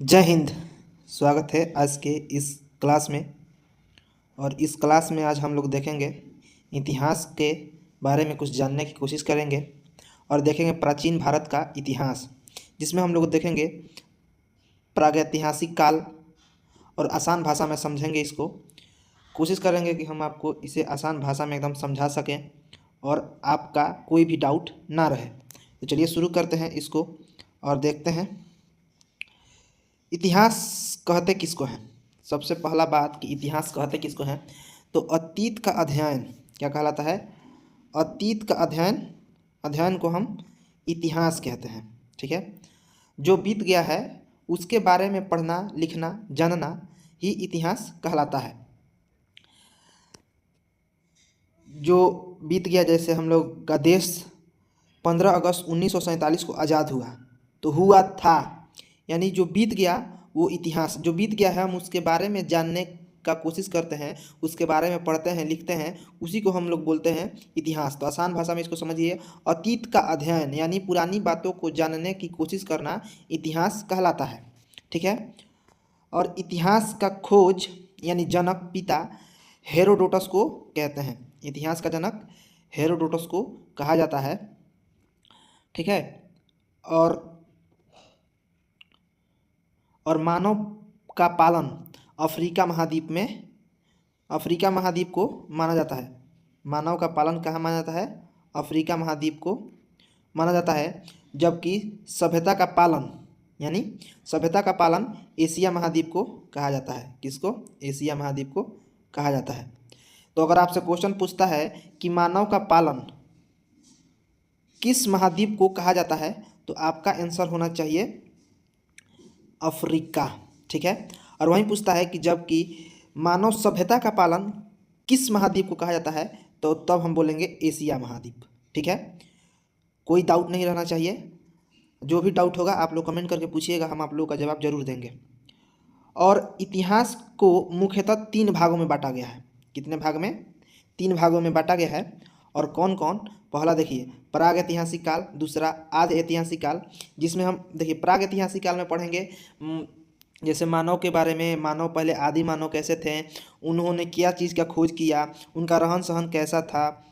जय हिंद। स्वागत है आज के इस क्लास में। और इस क्लास में आज हम लोग देखेंगे इतिहास के बारे में, कुछ जानने की कोशिश करेंगे और देखेंगे प्राचीन भारत का इतिहास, जिसमें हम लोग देखेंगे प्रागैतिहासिक काल और आसान भाषा में समझेंगे इसको। कोशिश करेंगे कि हम आपको इसे आसान भाषा में एकदम समझा सकें और आपका कोई भी डाउट ना रहे। तो चलिए शुरू करते हैं इसको और देखते हैं इतिहास कहते किसको हैं। सबसे पहला बात कि इतिहास कहते किसको हैं, तो अतीत का अध्ययन क्या कहलाता है? अतीत का अध्ययन को हम इतिहास कहते हैं। ठीक है, जो बीत गया है उसके बारे में पढ़ना, लिखना, जानना ही इतिहास कहलाता है। जो बीत गया, जैसे हम लोग का देश 15 अगस्त 1947 को आज़ाद हुआ, तो हुआ था, यानी जो बीत गया वो इतिहास। जो बीत गया है हम उसके बारे में जानने का कोशिश करते हैं, उसके बारे में पढ़ते हैं, लिखते हैं, उसी को हम लोग बोलते हैं इतिहास। तो आसान भाषा में इसको समझिए, अतीत का अध्ययन यानी पुरानी बातों को जानने की कोशिश करना इतिहास कहलाता है। ठीक है, और इतिहास का खोज यानी जनक, पिता हेरोडोटस को कहते हैं। इतिहास का जनक हेरोडोटस को कहा जाता है। ठीक है, और मानव का पालन अफ्रीका महाद्वीप को माना जाता है। मानव का पालन कहाँ माना जाता है? अफ्रीका महाद्वीप को माना जाता है। जबकि सभ्यता का पालन एशिया महाद्वीप को कहा जाता है। किसको? एशिया महाद्वीप को कहा जाता है। तो अगर आपसे क्वेश्चन पूछता है कि मानव का पालन किस महाद्वीप को कहा जाता है, तो आपका आंसर होना चाहिए अफ्रीका। ठीक है, और वहीं पूछता है कि जबकि मानव सभ्यता का पालन किस महाद्वीप को कहा जाता है, तो तब हम बोलेंगे एशिया महाद्वीप। ठीक है, कोई डाउट नहीं रहना चाहिए। जो भी डाउट होगा आप लोग कमेंट करके पूछिएगा, हम आप लोगों का जवाब जरूर देंगे। और इतिहास को मुख्यतः 3 भागों में बांटा गया है। कितने भाग में? 3 भागों में बांटा गया है। और कौन कौन? पहला देखिए प्राग ऐतिहासिक काल, दूसरा आदि ऐतिहासिक काल, जिसमें हम देखिए प्राग ऐतिहासिक काल में पढ़ेंगे जैसे मानव के बारे में, मानव पहले आदि मानव कैसे थे, उन्होंने क्या चीज़ का खोज किया, उनका रहन सहन कैसा था,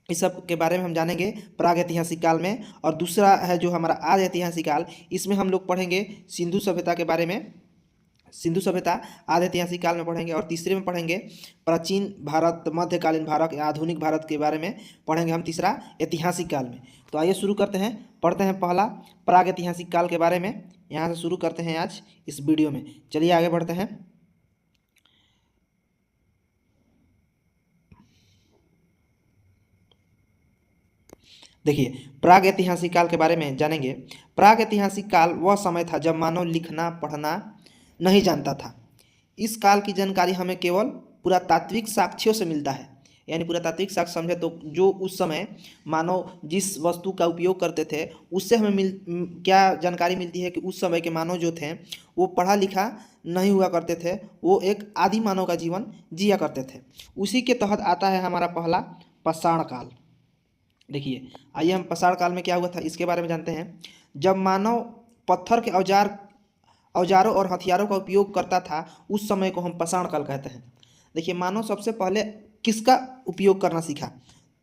इस सब के बारे में हम जानेंगे प्राग ऐतिहासिक काल में। और दूसरा है जो हमारा आदि ऐतिहासिक काल, इसमें हम लोग पढ़ेंगे सिंधु सभ्यता के बारे में। सिंधु सभ्यता आदि ऐतिहासिक काल में पढ़ेंगे। और तीसरे में पढ़ेंगे प्राचीन भारत, मध्यकालीन भारत या आधुनिक भारत के बारे में पढ़ेंगे हम तीसरा ऐतिहासिक काल में। तो आइए शुरू करते हैं, पढ़ते हैं पहला प्राग ऐतिहासिक काल के बारे में। यहाँ से शुरू करते हैं आज इस वीडियो में। चलिए आगे बढ़ते हैं। देखिए प्राग ऐतिहासिक काल के बारे में जानेंगे। प्राग ऐतिहासिक काल वह समय था जब मानव लिखना पढ़ना नहीं जानता था। इस काल की जानकारी हमें केवल पुरातात्विक साक्ष्यों से मिलता है। यानी पुरातात्विक साक्ष्य समझे तो जो उस समय मानव जिस वस्तु का उपयोग करते थे उससे हमें क्या जानकारी मिलती है कि उस समय के मानव जो थे वो पढ़ा लिखा नहीं हुआ करते थे, वो एक आदि मानव का जीवन जिया करते थे। उसी के तहत आता है हमारा पहला पाषाण काल। देखिए आइए हम पाषाण काल में क्या हुआ था इसके बारे में जानते हैं। जब मानव पत्थर के औजारों और हथियारों का उपयोग करता था, उस समय को हम पाषाण काल कहते हैं। देखिए मानव सबसे पहले किसका उपयोग करना सीखा?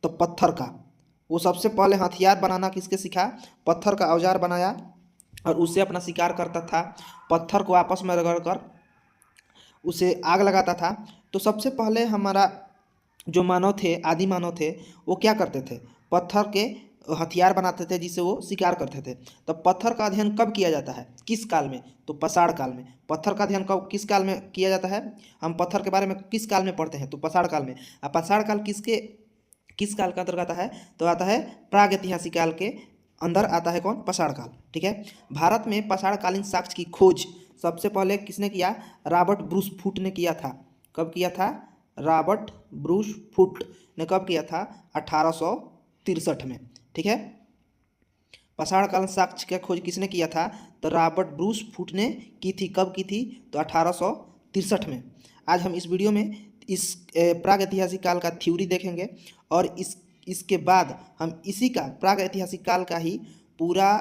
तो पत्थर का। वो सबसे पहले हथियार बनाना किसके सीखा? पत्थर का औजार बनाया और उससे अपना शिकार करता था। पत्थर को आपस में रगड़ कर उसे आग लगाता था। तो सबसे पहले हमारा जो मानव थे, आदि मानव थे, वो क्या करते थे? पत्थर के हथियार बनाते थे जिससे वो शिकार करते थे। तो पत्थर का अध्ययन कब किया जाता है? किस काल में? तो पाषाण काल में। पत्थर का अध्ययन कब, किस काल में किया जाता है? हम पत्थर के बारे में किस काल में पढ़ते हैं? तो पाषाण काल में। अब पाषाण काल किस काल का अंतर्गत आता है? तो आता है प्राग ऐतिहासिक काल के अंदर आता है। कौन? पाषाण काल। ठीक है, भारत में पाषाणकालीन साक्ष्य की खोज सबसे पहले किसने किया? रॉबर्ट ब्रूस फुट ने किया था। कब किया था? रॉबर्ट ब्रूस फुट ने कब किया था? 1863 में। ठीक है, पाषाणकालीन साक्ष्य की खोज किसने किया था? तो रॉबर्ट ब्रूस फुट ने की थी। कब की थी? तो 1863 में। आज हम इस वीडियो में इस प्राग ऐतिहासिक काल का थ्योरी देखेंगे और इसके बाद हम इसी का प्राग ऐतिहासिक काल का ही पूरा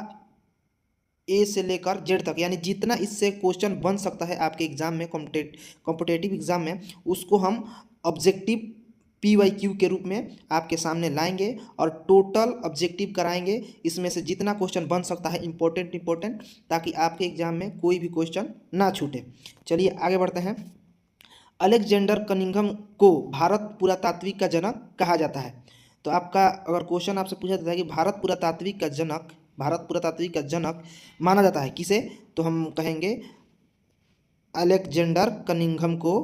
ए से लेकर जेड तक, यानी जितना इससे क्वेश्चन बन सकता है आपके एग्जाम में, कॉम्पिटेटिव एग्जाम में, उसको हम ऑब्जेक्टिव PYQ के रूप में आपके सामने लाएंगे और टोटल ऑब्जेक्टिव कराएंगे। इसमें से जितना क्वेश्चन बन सकता है इम्पोर्टेंट, ताकि आपके एग्जाम में कोई भी क्वेश्चन ना छूटे। चलिए आगे बढ़ते हैं। अलेक्जेंडर कनिंघम को भारत पुरातात्विक का जनक कहा जाता है। तो आपका अगर क्वेश्चन आपसे पूछा जाता है कि भारत पुरातात्विक का जनक माना जाता है किसे, तो हम कहेंगे अलेक्जेंडर कनिंघम को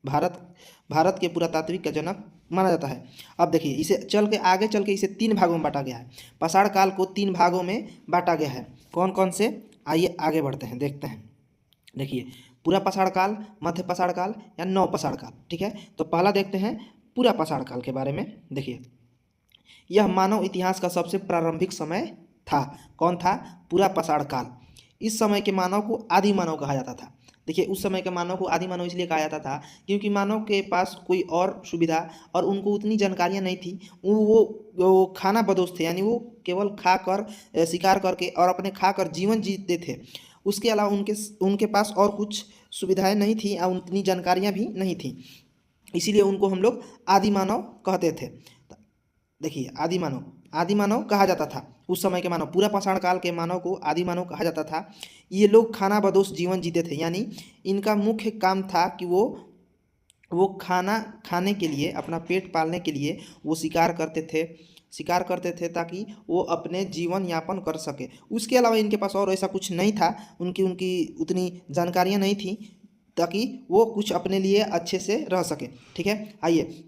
भारत के पुरातात्विक का जनक माना जाता है। अब देखिए इसे आगे चल के इसे 3 भागों में बांटा गया है। पाषाण काल को 3 भागों में बांटा गया है। कौन कौन से, आइए आगे बढ़ते हैं, देखते हैं। देखिए पूरा पाषाण काल, मध्य पाषाण काल या नव पाषाण काल। ठीक है, तो पहला देखते हैं पूरा पाषाण काल के बारे में। देखिए यह मानव इतिहास का सबसे प्रारंभिक समय था। कौन था? पूरा पाषाण काल। इस समय के मानव को आदि मानव कहा जाता था। देखिए उस समय के मानव को आदि मानव इसलिए कहा जाता था क्योंकि मानव के पास कोई और सुविधा और उनको उतनी जानकारियां नहीं थी। वो खाना बदोश थे, यानी वो केवल खाकर, शिकार करके और अपने खाकर जीवन जीते थे। उसके अलावा उनके पास और कुछ सुविधाएं नहीं थी और उतनी जानकारियां भी नहीं थी, इसीलिए उनको हम लोग आदि मानव कहते थे। देखिए आदि मानव कहा जाता था उस समय के मानव। पूरा पाषाण काल के मानव को आदि मानव कहा जाता था। ये लोग खाना बदोश जीवन जीते थे, यानी इनका मुख्य काम था कि वो खाना खाने के लिए, अपना पेट पालने के लिए वो शिकार करते थे ताकि वो अपने जीवन यापन कर सके। उसके अलावा इनके पास और ऐसा कुछ नहीं था, उनकी उतनी जानकारियाँ नहीं थी ताकि वो कुछ अपने लिए अच्छे से रह सके। ठीक है, आइए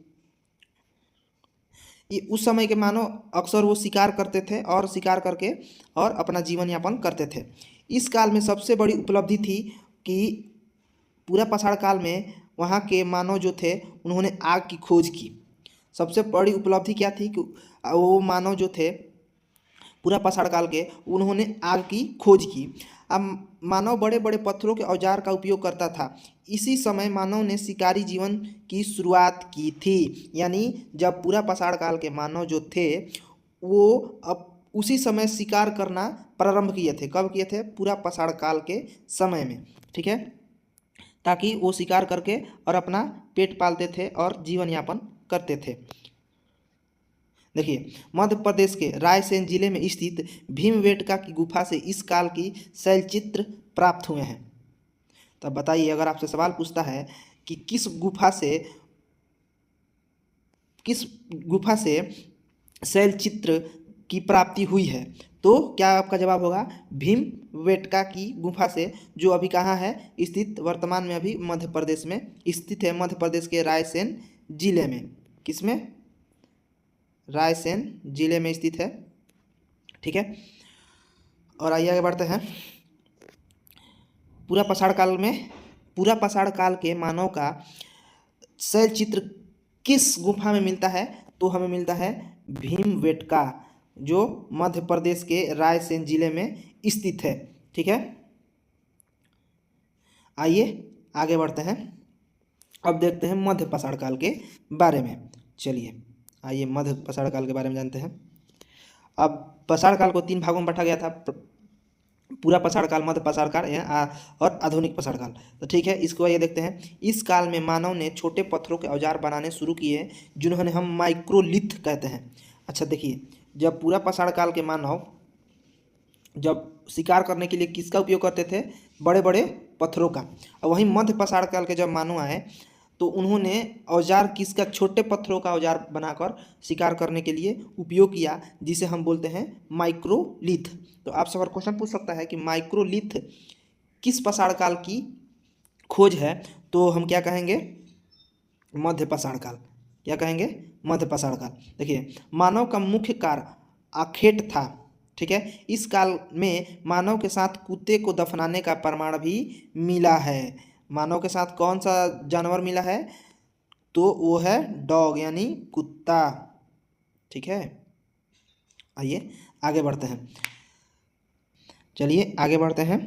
उस समय के मानव अक्सर वो शिकार करते थे और शिकार करके और अपना जीवन यापन करते थे। इस काल में सबसे बड़ी उपलब्धि थी कि पूरा पाषाण काल में वहाँ के मानव जो थे उन्होंने आग की खोज की। सबसे बड़ी उपलब्धि क्या थी कि वो मानव जो थे पूरा पाषाण काल के, उन्होंने आग की खोज की। अब मानव बड़े बड़े पत्थरों के औजार का उपयोग करता था। इसी समय मानव ने शिकारी जीवन की शुरुआत की थी, यानी जब पूरा पाषाण काल के मानव जो थे वो अब उसी समय शिकार करना प्रारंभ किए थे। कब किए थे? पूरा पाषाण काल के समय में। ठीक है, ताकि वो शिकार करके और अपना पेट पालते थे और जीवन यापन करते थे। देखिए मध्य प्रदेश के रायसेन जिले में स्थित भीमबेटका की गुफा से इस काल की शैलचित्र प्राप्त हुए हैं। तब बताइए, अगर आपसे सवाल पूछता है कि किस गुफा से शैलचित्र की प्राप्ति हुई है, तो क्या आपका जवाब होगा? भीमबेटका की गुफा से, जो अभी कहाँ है स्थित? वर्तमान में अभी मध्य प्रदेश में स्थित है। मध्य प्रदेश के रायसेन जिले में, किसमें? रायसेन जिले में स्थित है। ठीक है, और आइए आगे बढ़ते हैं। पूरा पाषाण काल के मानव का शैलचित्र किस गुफा में मिलता है? तो हमें मिलता है भीमबेटका, जो मध्य प्रदेश के रायसेन जिले में स्थित है। ठीक है, आइए आगे बढ़ते हैं। अब देखते हैं मध्य पाषाण काल के बारे में। चलिए आइए मध्य पाषाण काल के बारे में जानते हैं। अब पाषाण काल को 3 भागों में बांटा गया था, पूरा पाषाण काल, मध्य पाषाण काल और आधुनिक पाषाण काल। तो ठीक है, इसको आइए देखते हैं। इस काल में मानव ने छोटे पत्थरों के औजार बनाने शुरू किए, जिन्होंने हम माइक्रोलिथ कहते हैं। अच्छा देखिए, जब पूरा पाषाण काल के मानव जब शिकार करने के लिए किसका उपयोग करते थे? बड़े बड़े पत्थरों का। और वहीं मध्य पाषाण काल के जब मानव आए तो उन्होंने औजार किसका? छोटे पत्थरों का औजार बनाकर शिकार करने के लिए उपयोग किया, जिसे हम बोलते हैं माइक्रोलिथ। तो आपसे अगर क्वेश्चन पूछ सकता है कि माइक्रोलिथ किस पाषाण काल की खोज है, तो हम क्या कहेंगे? मध्य पाषाण काल। क्या कहेंगे? मध्य पाषाण काल। देखिए मानव का मुख्य कार्य आखेट था। ठीक है, इस काल में मानव के साथ कुत्ते को दफनाने का प्रमाण भी मिला है। मानव के साथ कौन सा जानवर मिला है? तो वो है डॉग, यानी कुत्ता। ठीक है, आइए आगे बढ़ते हैं। चलिए आगे बढ़ते हैं।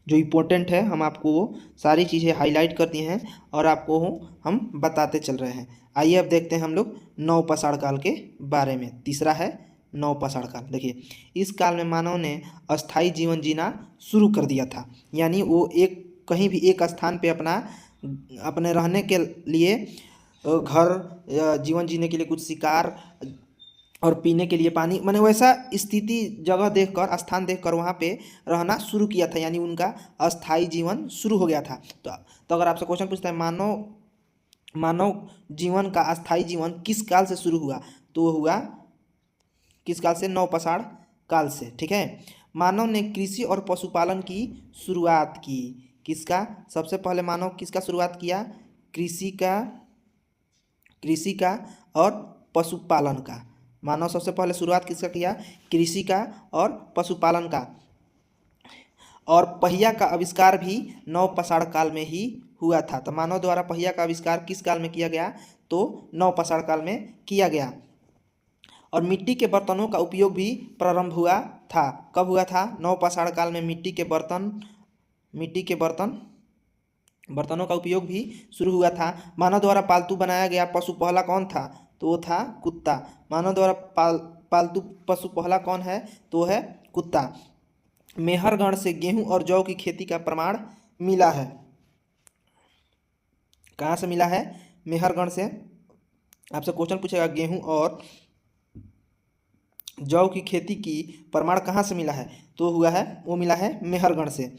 जो इम्पोर्टेंट है हम आपको वो सारी चीज़ें हाईलाइट कर दी हैं और आपको हम बताते चल रहे हैं। आइए अब देखते हैं हम लोग नव पाषाण काल के बारे में। तीसरा है नवपाषाण काल। देखिए, इस काल में मानव ने अस्थायी जीवन जीना शुरू कर दिया था, यानी वो एक कहीं भी एक स्थान पे अपने रहने के लिए घर, जीवन जीने के लिए कुछ शिकार और पीने के लिए पानी, माने वैसा स्थिति जगह देखकर, स्थान देखकर वहाँ पे रहना शुरू किया था, यानी उनका अस्थायी जीवन शुरू हो गया था। तो अगर आपसे क्वेश्चन पूछता है मानव जीवन का अस्थायी जीवन किस काल से शुरू हुआ, तो वो हुआ किस काल से? नवपाषाण काल से। ठीक है। मानव ने कृषि और पशुपालन की शुरुआत की। किसका? सबसे पहले मानव किसका शुरुआत किया? कृषि का और पशुपालन का। मानव सबसे पहले शुरुआत किसका किया? कृषि का और पशुपालन का। और पहिया का आविष्कार भी नवपाषाण काल में ही हुआ था। तो मानव द्वारा पहिया का आविष्कार किस काल में किया गया? तो नवपाषाण काल में किया गया। और मिट्टी के बर्तनों का उपयोग भी प्रारंभ हुआ था। कब हुआ था? नवपाषाण काल में मिट्टी के बर्तनों का उपयोग भी शुरू हुआ था। मानव द्वारा पालतू बनाया गया पशु पहला कौन था? तो वो था कुत्ता। मानव द्वारा पालतू पशु पहला कौन है? तो है कुत्ता। मेहरगढ़ से गेहूं और जौ की खेती का प्रमाण मिला है। कहाँ से मिला है? मेहरगढ़ से। आपसे क्वेश्चन पूछेगा गेहूं और जौ की खेती की प्रमाण कहाँ से मिला है, तो वो मिला है मेहरगढ़ से।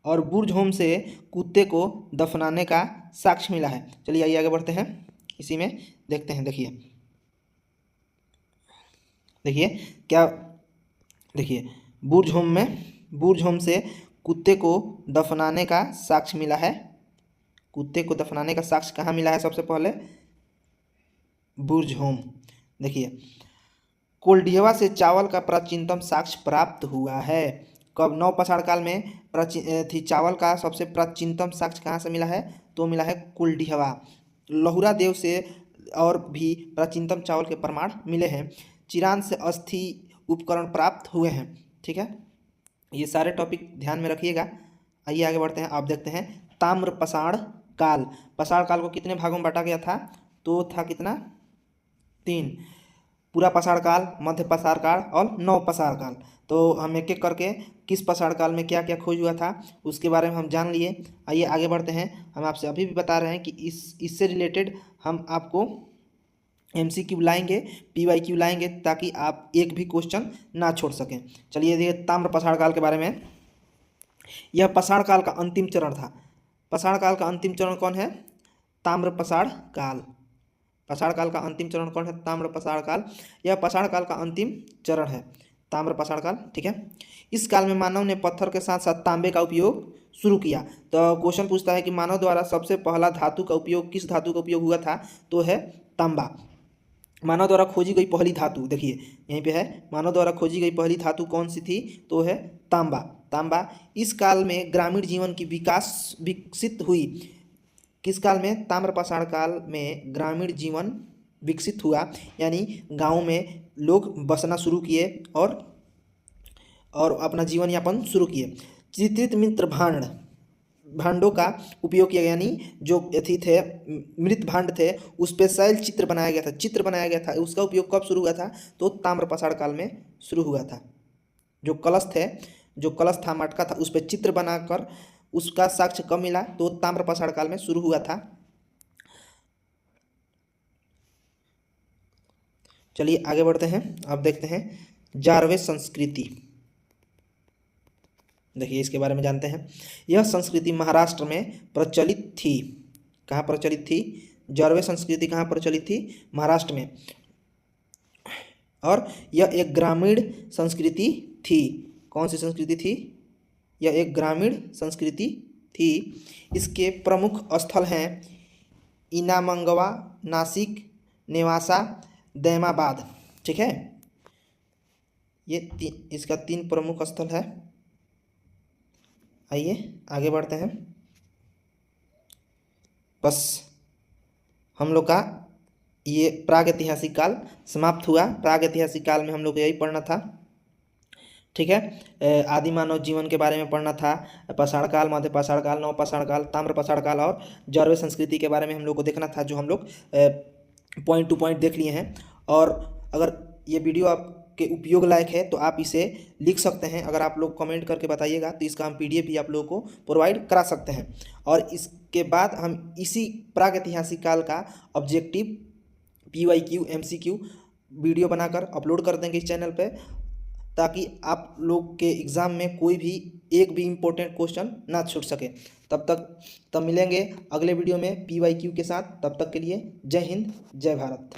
और बुर्ज होम से कुत्ते को दफनाने का साक्ष्य मिला है। चलिए आइए आगे बढ़ते हैं, इसी में देखते हैं। देखिए क्या, देखिए बुर्ज होम से कुत्ते को दफनाने का साक्ष्य मिला है। कुत्ते को दफनाने का साक्ष्य कहाँ मिला है? सबसे पहले बुर्ज होम। देखिए, कोल्डिहवा से चावल का प्राचीनतम साक्ष्य प्राप्त हुआ है। कब? नवपाषाण काल में चावल का सबसे प्राचीनतम साक्ष्य कहाँ से मिला है? तो मिला है कोल्डिहवा। लहुरा देव से और भी प्राचीनतम चावल के प्रमाण मिले हैं। चिरान से अस्थि उपकरण प्राप्त हुए हैं। ठीक है, ये सारे टॉपिक ध्यान में रखिएगा। आइए आगे बढ़ते हैं। आप देखते हैं ताम्रपाषाण काल। पाषाण काल को कितने भागों में बांटा गया था? तो था कितना? 3। पूरा पाषाण काल, मध्य पाषाण काल और नवपाषाण काल। तो हम एक एक करके किस पाषाण काल में क्या क्या खोज हुआ था उसके बारे में हम जान लिए। आइए आगे बढ़ते हैं। हम आपसे अभी भी बता रहे हैं कि इससे रिलेटेड हम आपको MCQ लाएंगे, PYQ लाएंगे, ताकि आप एक भी क्वेश्चन ना छोड़ सकें। चलिए देखिए ताम्रपाषाण काल के बारे में। यह पाषाण काल का अंतिम चरण था। पाषाण काल का अंतिम चरण कौन है? ताम्रपाषाण काल। पाषाण काल का अंतिम चरण कौन है? ताम्रपाषाण काल। यह पाषाण काल का अंतिम चरण है, ताम्रपाषाण काल। ठीक है। इस काल में मानव ने पत्थर के साथ साथ तांबे का उपयोग शुरू किया। तो क्वेश्चन पूछता है कि मानव द्वारा सबसे पहला धातु का उपयोग, किस धातु का उपयोग हुआ था? तो है तांबा। मानव द्वारा खोजी गई पहली धातु, देखिए यहीं पे है, मानव द्वारा खोजी गई पहली धातु कौन सी थी? तो है तांबा। इस काल में ग्रामीण जीवन की विकसित हुई। किस काल में? ताम्रपाषाण काल में ग्रामीण जीवन विकसित हुआ, यानी गाँव में लोग बसना शुरू किए और अपना जीवन यापन शुरू किए। चित्रित भांडों का उपयोग किया, यानी जो अथी थे, मृत भांड थे, उस पर शैल चित्र बनाया गया था। उसका उपयोग कब शुरू हुआ था? तो ताम्रपाषाण काल में शुरू हुआ था। जो कलश था, मटका था, उस पर चित्र बनाकर उसका साक्ष्य कब मिला? तो ताम्रपाषाण काल में शुरू हुआ था। चलिए आगे बढ़ते हैं। अब देखते हैं जारवे संस्कृति। देखिए इसके बारे में जानते हैं। यह संस्कृति महाराष्ट्र में प्रचलित थी। कहाँ प्रचलित थी? जारवे संस्कृति कहाँ प्रचलित थी? महाराष्ट्र में। और यह एक ग्रामीण संस्कृति थी। कौन सी संस्कृति थी? यह एक ग्रामीण संस्कृति थी। इसके प्रमुख स्थल हैं इनामंगवा, नासिक, नेवासा, दैमाबाद। ठीक है, ये इसका 3 प्रमुख स्थल है। आइए आगे बढ़ते हैं। बस हम लोग का ये प्रागैतिहासिक काल समाप्त हुआ। प्रागैतिहासिक काल में हम लोग को यही पढ़ना था। ठीक है, आदि मानव जीवन के बारे में पढ़ना था। पाषाण काल, मध्य पाषाण काल, नवपाषाण काल, ताम्रपाषाण काल और जारवे संस्कृति के बारे में हम लोग को देखना था, जो हम लोग पॉइंट टू पॉइंट देख लिए हैं। और अगर ये वीडियो आपके उपयोग लायक है तो आप इसे लिख सकते हैं। अगर आप लोग कमेंट करके बताइएगा तो इसका हम PDF भी आप लोगों को प्रोवाइड करा सकते हैं। और इसके बाद हम इसी प्रागैतिहासिक काल का ऑब्जेक्टिव PYQ MCQ वीडियो बनाकर अपलोड कर देंगे इस चैनल पे, ताकि आप लोग के एग्ज़ाम में कोई भी एक भी इम्पोर्टेंट क्वेश्चन ना छूट सके। तब मिलेंगे अगले वीडियो में PYQ के साथ। तब तक के लिए जय हिंद, जय भारत।